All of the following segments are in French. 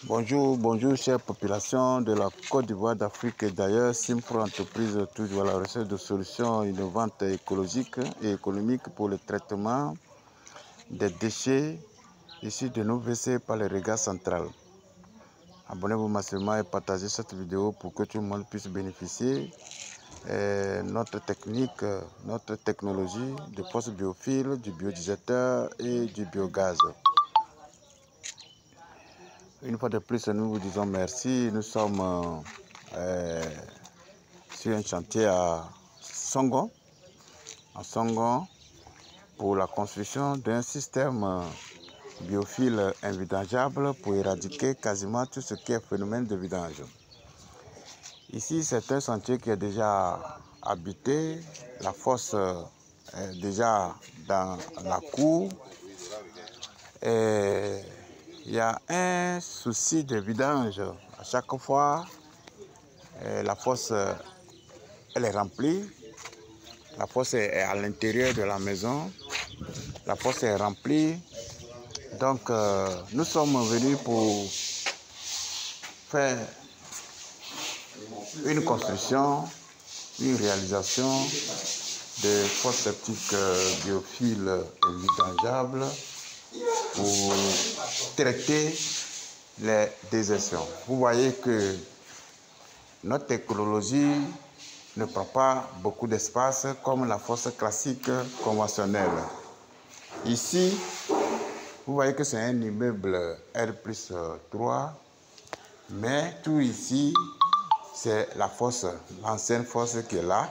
Bonjour, bonjour chère population de la Côte d'Ivoire, d'Afrique et d'ailleurs. Simpro Entreprise toujours à la recherche de solutions innovantes, écologiques et économiques pour le traitement des déchets issus de nos WC par le regard central. Abonnez-vous massivement et partagez cette vidéo pour que tout le monde puisse bénéficier notre technique, notre technologie de post biophile, du biodigéteur et du biogaz. Une fois de plus, nous vous disons merci. Nous sommes sur un chantier à Songon, pour la construction d'un système biophile invidangeable pour éradiquer quasiment tout ce qui est phénomène de vidange. Ici, c'est un chantier qui est déjà habité. La fosse est déjà dans la cour. Et il y a un souci de vidange. À chaque fois, la fosse elle est remplie. La fosse est à l'intérieur de la maison. La fosse est remplie. Donc, nous sommes venus pour faire une construction, une réalisation de fosses septiques biophiles invidangeables pour traiter les désertions. Vous voyez que notre technologie ne prend pas beaucoup d'espace comme la fosse classique conventionnelle. Ici, vous voyez que c'est un immeuble R+3, mais tout ici, c'est la fosse, l'ancienne fosse qui est là.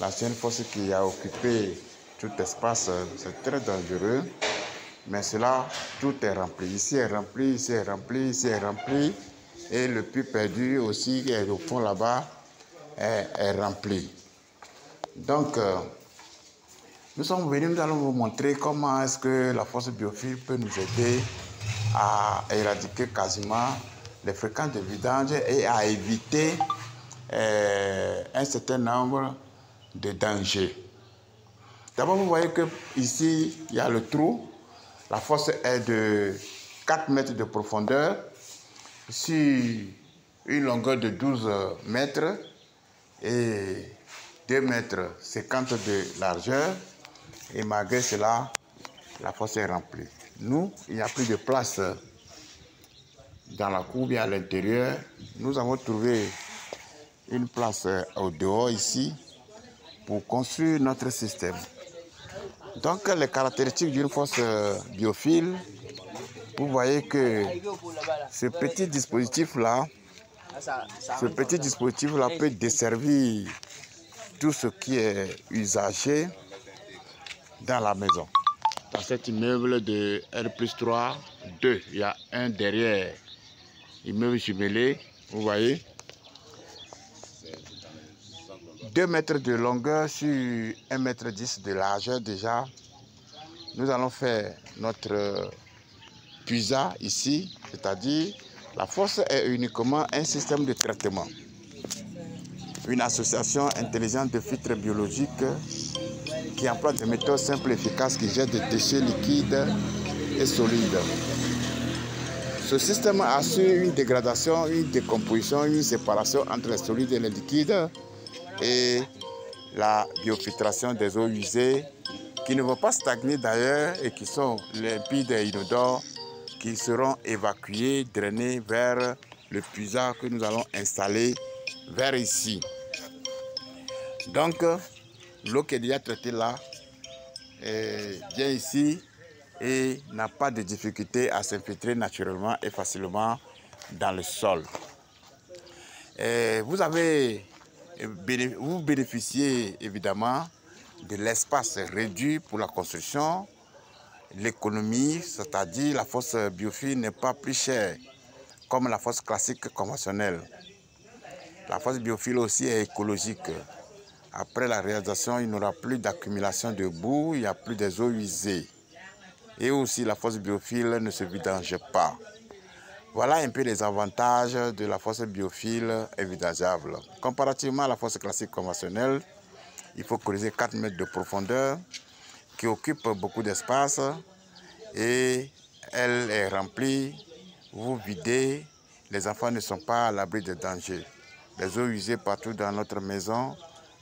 L'ancienne fosse qui a occupé tout l'espace, c'est très dangereux. Mais cela, tout est rempli. Ici est rempli, ici est rempli, ici est rempli. Et le puits perdu aussi, qui est au fond là-bas, est rempli. Donc, nous sommes venus, nous allons vous montrer comment est-ce que la fosse biophile peut nous aider à éradiquer quasiment les fréquences de vidange et à éviter un certain nombre de dangers. D'abord, vous voyez que ici, il y a le trou. La fosse est de 4 mètres de profondeur sur une longueur de 12 mètres et 2 mètres 50 de largeur. Et malgré cela, la fosse est remplie. Nous, il n'y a plus de place dans la cour, bien à l'intérieur. Nous avons trouvé une place au dehors ici pour construire notre système. Donc, les caractéristiques d'une fosse biophile, vous voyez que ce petit dispositif-là peut desservir tout ce qui est usagé dans la maison. Dans cet immeuble de R+3, 2, il y a un derrière, immeuble jumelé, vous voyez. 2 mètres de longueur sur 1,10 mètre de largeur déjà. Nous allons faire notre puisard ici, c'est-à-dire la fosse est uniquement un système de traitement. Une association intelligente de filtres biologiques qui emploie des méthodes simples et efficaces qui jettent des déchets liquides et solides. Ce système assure une dégradation, une décomposition, une séparation entre les solides et les liquides et la biofiltration des eaux usées qui ne vont pas stagner d'ailleurs et qui sont limpides et inodores, qui seront évacuées, drainées vers le puisard que nous allons installer vers ici. Donc, l'eau qui est déjà traitée là vient ici et n'a pas de difficulté à s'infiltrer naturellement et facilement dans le sol. Vous bénéficiez évidemment de l'espace réduit pour la construction, l'économie, c'est-à-dire la fosse biophile n'est pas plus chère comme la fosse classique conventionnelle. La fosse biophile aussi est écologique. Après la réalisation, il n'y aura plus d'accumulation de boue, il n'y a plus des eaux usées. Et aussi, la fosse biophile ne se vidange pas. Voilà un peu les avantages de la fosse biophile invidangeable. Comparativement à la fosse classique conventionnelle, il faut creuser 4 mètres de profondeur, qui occupe beaucoup d'espace et elle est remplie vous videz, les enfants ne sont pas à l'abri de danger. Les eaux usées partout dans notre maison,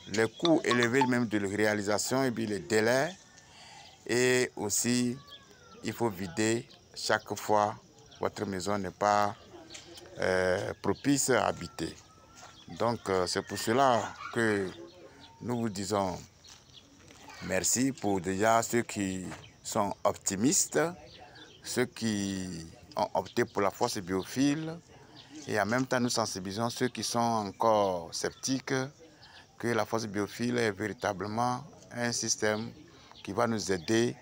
les coûts élevés même de la réalisation et puis les délais. Et aussi, il faut vider chaque fois votre maison n'est pas propice à habiter. Donc, c'est pour cela que nous vous disons merci pour déjà ceux qui sont optimistes, ceux qui ont opté pour la force biophile, et en même temps nous sensibilisons ceux qui sont encore sceptiques que la force biophile est véritablement un système qui va nous aider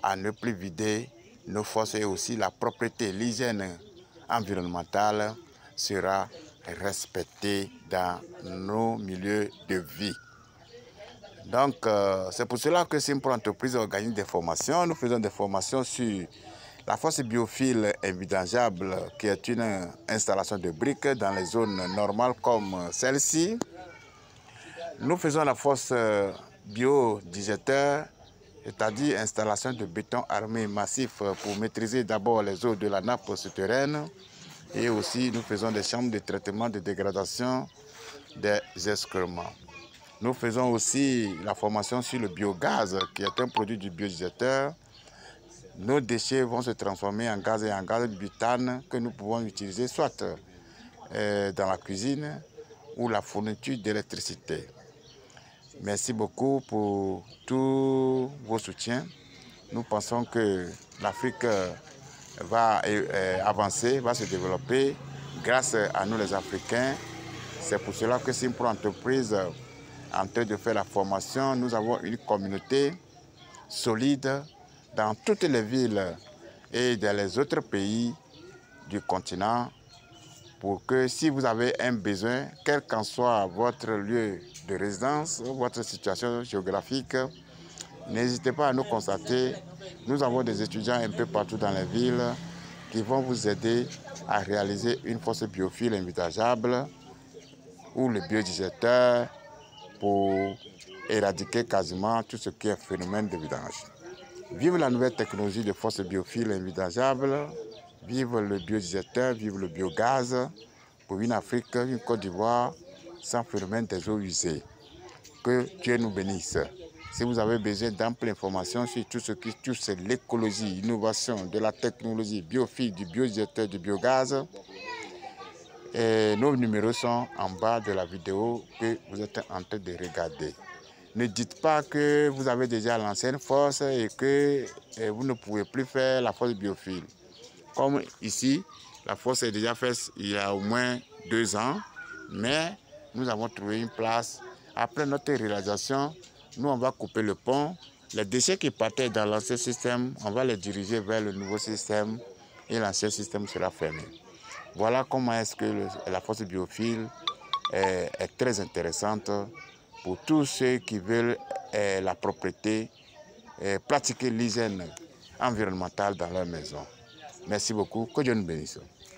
à ne plus vider nos forces, et aussi la propreté, l'hygiène environnementale sera respectée dans nos milieux de vie. Donc, c'est pour cela que Simpro Entreprise organise des formations. Nous faisons des formations sur la fosse biophile invidangeable, qui est une installation de briques dans les zones normales comme celle-ci. Nous faisons la fosse biodigesteur, c'est-à-dire installation de béton armé massif pour maîtriser d'abord les eaux de la nappe souterraine. Et aussi, nous faisons des chambres de traitement de dégradation des excréments. Nous faisons aussi la formation sur le biogaz, qui est un produit du biodigesteur. Nos déchets vont se transformer en gaz et en gaz butane que nous pouvons utiliser soit dans la cuisine ou la fourniture d'électricité. Merci beaucoup pour tous vos soutiens. Nous pensons que l'Afrique va avancer, va se développer grâce à nous les Africains. C'est pour cela que Simpro Entreprise, en train de faire la formation, nous avons une communauté solide dans toutes les villes et dans les autres pays du continent, pour que si vous avez un besoin, quel qu'en soit votre lieu de résidence, votre situation géographique, n'hésitez pas à nous contacter. Nous avons des étudiants un peu partout dans les villes qui vont vous aider à réaliser une fosse biophile invidangeable ou le biodigesteur pour éradiquer quasiment tout ce qui est phénomène de vidange. Vive la nouvelle technologie de fosse biophile invidangeable, vive le biodigesteur, vive le biogaz pour une Afrique, une Côte d'Ivoire sans phénomène des eaux usées. Que Dieu nous bénisse. Si vous avez besoin d'amples informations sur tout ce qui touche l'écologie, l'innovation, de la technologie biophile, du biodigesteur, du biogaz, nos numéros sont en bas de la vidéo que vous êtes en train de regarder. Ne dites pas que vous avez déjà l'ancienne force et que vous ne pouvez plus faire la force biophile. Comme ici, la force est déjà faite il y a au moins 2 ans, mais nous avons trouvé une place. Après notre réalisation, nous on va couper le pont. Les déchets qui partaient dans l'ancien système, on va les diriger vers le nouveau système et l'ancien système sera fermé. Voilà comment est-ce que la fosse biophile est très intéressante pour tous ceux qui veulent la propreté, pratiquer l'hygiène environnementale dans leur maison. Merci beaucoup. Que Dieu nous bénisse.